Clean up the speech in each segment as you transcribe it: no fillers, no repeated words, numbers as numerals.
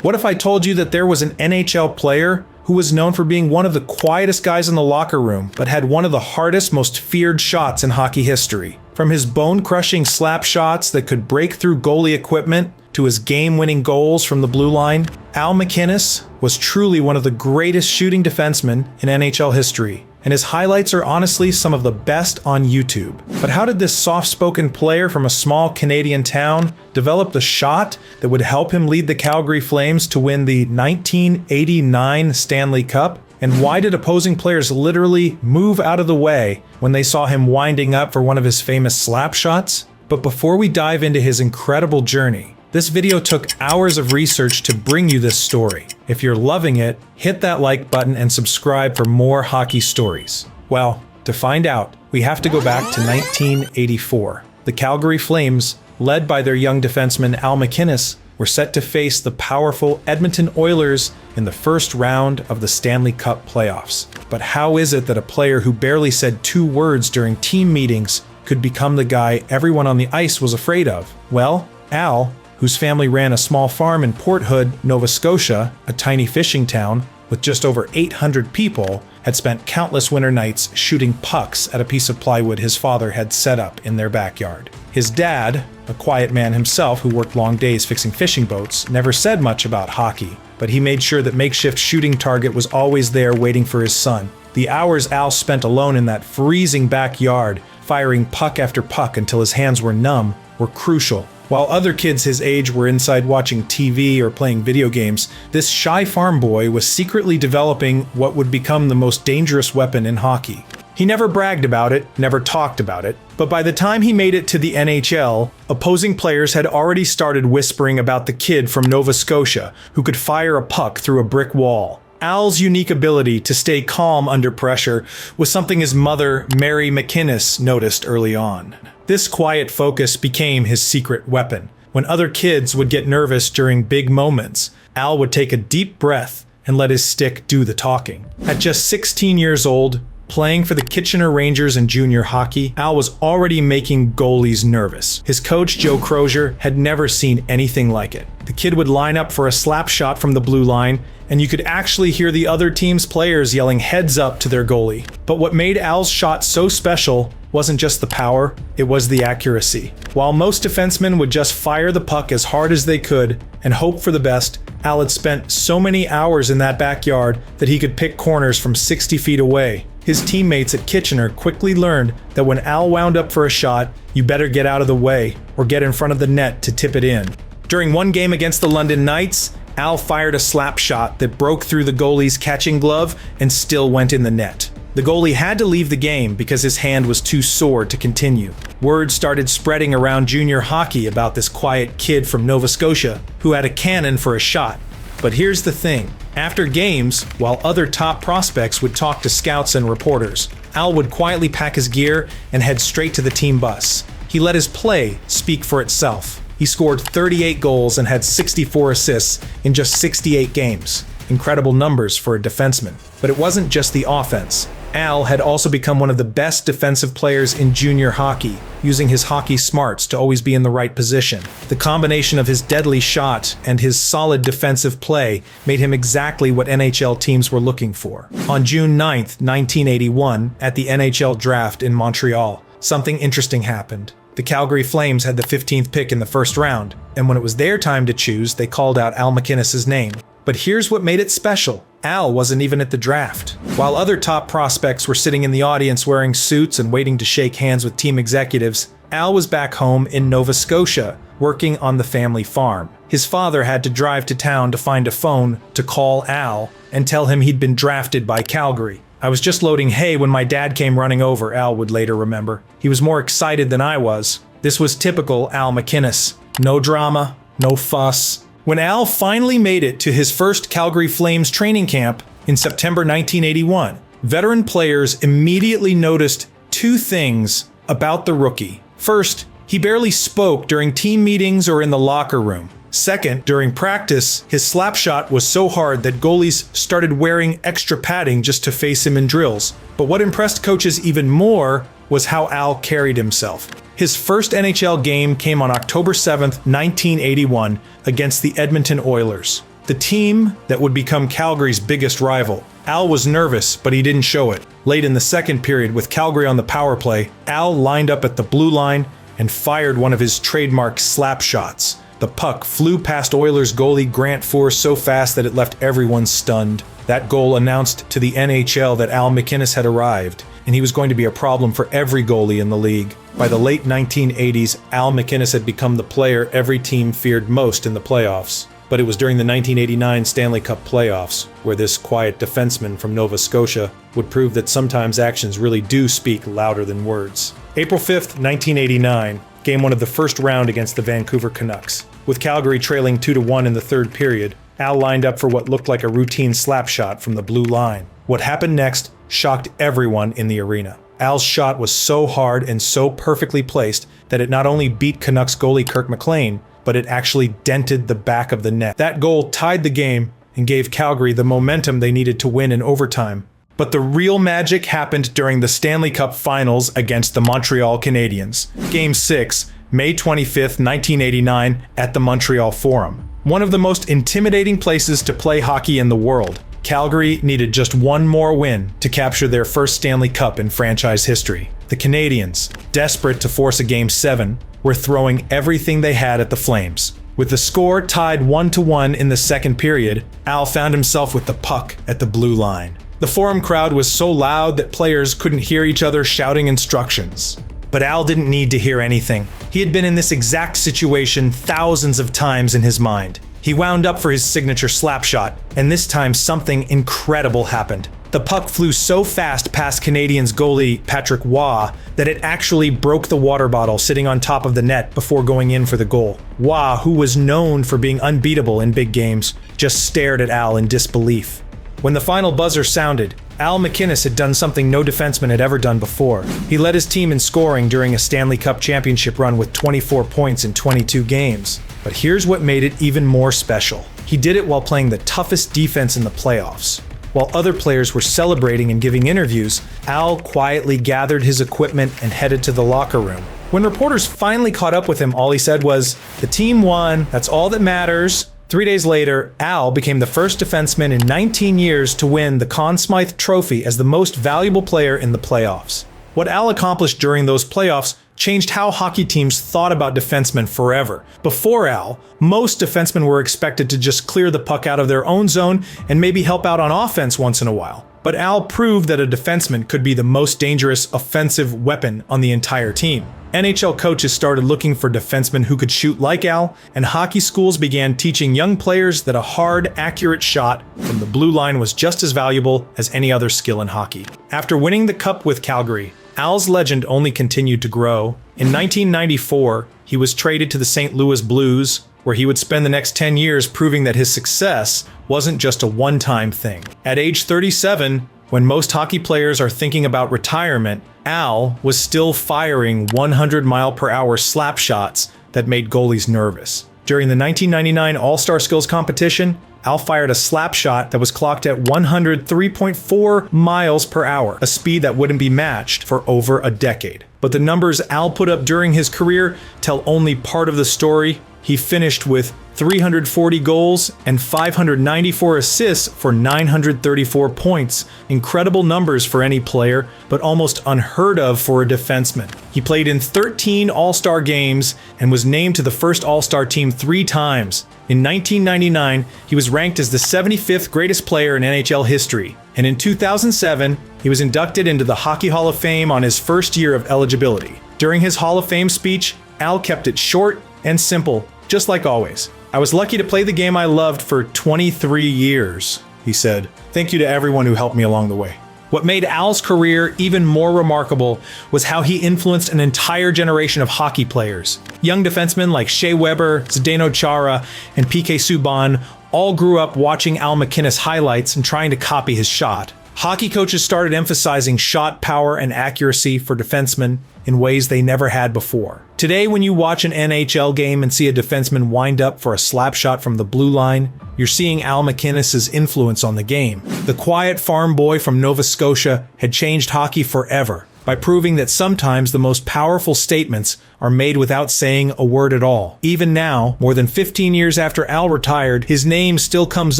What if I told you that there was an NHL player who was known for being one of the quietest guys in the locker room, but had one of the hardest, most feared shots in hockey history? From his bone-crushing slap shots that could break through goalie equipment to his game-winning goals from the blue line, Al MacInnis was truly one of the greatest shooting defensemen in NHL history, and his highlights are honestly some of the best on YouTube. But how did this soft-spoken player from a small Canadian town develop the shot that would help him lead the Calgary Flames to win the 1989 Stanley Cup? And why did opposing players literally move out of the way when they saw him winding up for one of his famous slap shots? But before we dive into his incredible journey, this video took hours of research to bring you this story. If you're loving it, hit that like button and subscribe for more hockey stories. Well, to find out, we have to go back to 1984. The Calgary Flames, led by their young defenseman Al MacInnis, were set to face the powerful Edmonton Oilers in the first round of the Stanley Cup playoffs. But how is it that a player who barely said 2 words during team meetings could become the guy everyone on the ice was afraid of? Well, Al, whose family ran a small farm in Port Hood, Nova Scotia, a tiny fishing town with just over 800 people, had spent countless winter nights shooting pucks at a piece of plywood his father had set up in their backyard. His dad, a quiet man himself who worked long days fixing fishing boats, never said much about hockey, but he made sure that makeshift shooting target was always there waiting for his son. The hours Al spent alone in that freezing backyard, firing puck after puck until his hands were numb, were crucial. While other kids his age were inside watching TV or playing video games, this shy farm boy was secretly developing what would become the most dangerous weapon in hockey. He never bragged about it, never talked about it, but by the time he made it to the NHL, opposing players had already started whispering about the kid from Nova Scotia who could fire a puck through a brick wall. Al's unique ability to stay calm under pressure was something his mother, Mary MacInnis, noticed early on. This quiet focus became his secret weapon. When other kids would get nervous during big moments, Al would take a deep breath and let his stick do the talking. At just 16 years old, playing for the Kitchener Rangers in junior hockey, Al was already making goalies nervous. His coach, Joe Crozier, had never seen anything like it. The kid would line up for a slap shot from the blue line, and you could actually hear the other team's players yelling heads up to their goalie. But what made Al's shot so special wasn't just the power, it was the accuracy. While most defensemen would just fire the puck as hard as they could and hope for the best, Al had spent so many hours in that backyard that he could pick corners from 60 feet away. His teammates at Kitchener quickly learned that when Al wound up for a shot, you better get out of the way or get in front of the net to tip it in. During one game against the London Knights, Al fired a slap shot that broke through the goalie's catching glove and still went in the net. The goalie had to leave the game because his hand was too sore to continue. Word started spreading around junior hockey about this quiet kid from Nova Scotia who had a cannon for a shot. But here's the thing. After games, while other top prospects would talk to scouts and reporters, Al would quietly pack his gear and head straight to the team bus. He let his play speak for itself. He scored 38 goals and had 64 assists in just 68 games. Incredible numbers for a defenseman. But it wasn't just the offense. Al had also become one of the best defensive players in junior hockey, using his hockey smarts to always be in the right position. The combination of his deadly shot and his solid defensive play made him exactly what NHL teams were looking for. On June 9th, 1981, at the NHL Draft in Montreal, something interesting happened. The Calgary Flames had the 15th pick in the first round, and when it was their time to choose, they called out Al MacInnis' name. But here's what made it special. Al wasn't even at the draft. While other top prospects were sitting in the audience wearing suits and waiting to shake hands with team executives, Al was back home in Nova Scotia, working on the family farm. His father had to drive to town to find a phone to call Al and tell him he'd been drafted by Calgary. "I was just loading hay when my dad came running over," Al would later remember. "He was more excited than I was." This was typical Al MacInnis. No drama, no fuss. When Al finally made it to his first Calgary Flames training camp in September 1981, veteran players immediately noticed 2 things about the rookie. First, he barely spoke during team meetings or in the locker room. Second, during practice, his slap shot was so hard that goalies started wearing extra padding just to face him in drills. But what impressed coaches even more was how Al carried himself. His first NHL game came on October 7th, 1981, against the Edmonton Oilers. the team that would become Calgary's biggest rival. Al was nervous, but he didn't show it. Late in the second period, with Calgary on the power play, Al lined up at the blue line and fired one of his trademark slap shots. The puck flew past Oilers goalie Grant Fuhr so fast that it left everyone stunned. That goal announced to the NHL that Al MacInnis had arrived, and he was going to be a problem for every goalie in the league. By the late 1980s, Al MacInnis had become the player every team feared most in the playoffs. But it was during the 1989 Stanley Cup playoffs, where this quiet defenseman from Nova Scotia would prove that sometimes actions really do speak louder than words. April 5th, 1989, Game 1 of the first round against the Vancouver Canucks. With Calgary trailing 2-1 in the third period, Al lined up for what looked like a routine slap shot from the blue line. What happened next shocked everyone in the arena. Al's shot was so hard and so perfectly placed that it not only beat Canucks goalie Kirk McLean, but it actually dented the back of the net. That goal tied the game and gave Calgary the momentum they needed to win in overtime. But the real magic happened during the Stanley Cup Finals against the Montreal Canadiens. Game 6, May 25th, 1989, at the Montreal Forum. One of the most intimidating places to play hockey in the world. Calgary needed just one more win to capture their first Stanley Cup in franchise history. The Canadiens, desperate to force a Game 7, were throwing everything they had at the Flames. With the score tied 1-1 in the second period, Al found himself with the puck at the blue line. The Forum crowd was so loud that players couldn't hear each other shouting instructions. But Al didn't need to hear anything. He had been in this exact situation thousands of times in his mind. He wound up for his signature slap shot, and this time something incredible happened. The puck flew so fast past Canadiens goalie Patrick Waugh that it actually broke the water bottle sitting on top of the net before going in for the goal. Waugh, who was known for being unbeatable in big games, just stared at Al in disbelief. When the final buzzer sounded, Al MacInnis had done something no defenseman had ever done before. He led his team in scoring during a Stanley Cup Championship run with 24 points in 22 games. But here's what made it even more special. He did it while playing the toughest defense in the playoffs. While other players were celebrating and giving interviews, Al quietly gathered his equipment and headed to the locker room. When reporters finally caught up with him, all he said was, "The team won, that's all that matters." 3 days later, Al became the first defenseman in 19 years to win the Conn Smythe trophy as the most valuable player in the playoffs. What Al accomplished during those playoffs changed how hockey teams thought about defensemen forever. Before Al, most defensemen were expected to just clear the puck out of their own zone and maybe help out on offense once in a while. But Al proved that a defenseman could be the most dangerous offensive weapon on the entire team. NHL coaches started looking for defensemen who could shoot like Al, and hockey schools began teaching young players that a hard, accurate shot from the blue line was just as valuable as any other skill in hockey. After winning the Cup with Calgary, Al's legend only continued to grow. In 1994, he was traded to the St. Louis Blues, where he would spend the next 10 years proving that his success wasn't just a one-time thing. At age 37, when most hockey players are thinking about retirement, Al was still firing 100-mile-per-hour slap shots that made goalies nervous. During the 1999 All-Star Skills competition, Al fired a slap shot that was clocked at 103.4 miles per hour, a speed that wouldn't be matched for over a decade. But the numbers Al put up during his career tell only part of the story. He finished with 340 goals and 594 assists for 934 points. Incredible numbers for any player, but almost unheard of for a defenseman. He played in 13 All-Star games and was named to the first All-Star team 3 times. In 1999, he was ranked as the 75th greatest player in NHL history. And in 2007, he was inducted into the Hockey Hall of Fame on his first year of eligibility. During his Hall of Fame speech, Al kept it short and simple, just like always. "I was lucky to play the game I loved for 23 years, he said. "Thank you to everyone who helped me along the way." What made Al's career even more remarkable was how he influenced an entire generation of hockey players. Young defensemen like Shea Weber, Zdeno Chara, and PK Subban all grew up watching Al MacInnis highlights and trying to copy his shot. Hockey coaches started emphasizing shot power and accuracy for defensemen in ways they never had before. Today, when you watch an NHL game and see a defenseman wind up for a slap shot from the blue line, you're seeing Al MacInnis' influence on the game. The quiet farm boy from Nova Scotia had changed hockey forever. by proving that sometimes the most powerful statements are made without saying a word at all. Even now, more than 15 years after Al retired, his name still comes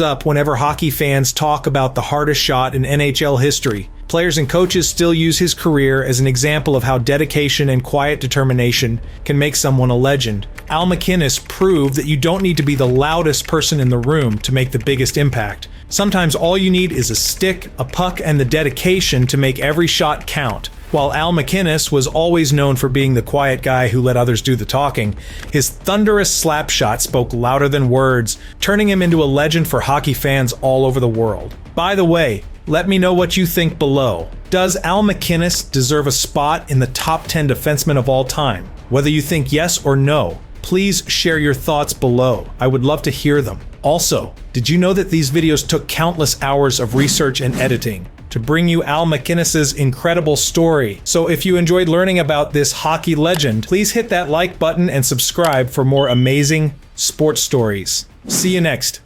up whenever hockey fans talk about the hardest shot in NHL history. Players and coaches still use his career as an example of how dedication and quiet determination can make someone a legend. Al MacInnis proved that you don't need to be the loudest person in the room to make the biggest impact. Sometimes all you need is a stick, a puck, and the dedication to make every shot count. While Al MacInnis was always known for being the quiet guy who let others do the talking, his thunderous slap shot spoke louder than words, turning him into a legend for hockey fans all over the world. By the way, let me know what you think below. Does Al MacInnis deserve a spot in the top 10 defensemen of all time? Whether you think yes or no, please share your thoughts below. I would love to hear them. Also, did you know that these videos took countless hours of research and editing to bring you Al MacInnis's incredible story? So if you enjoyed learning about this hockey legend, please hit that like button and subscribe for more amazing sports stories. See you next.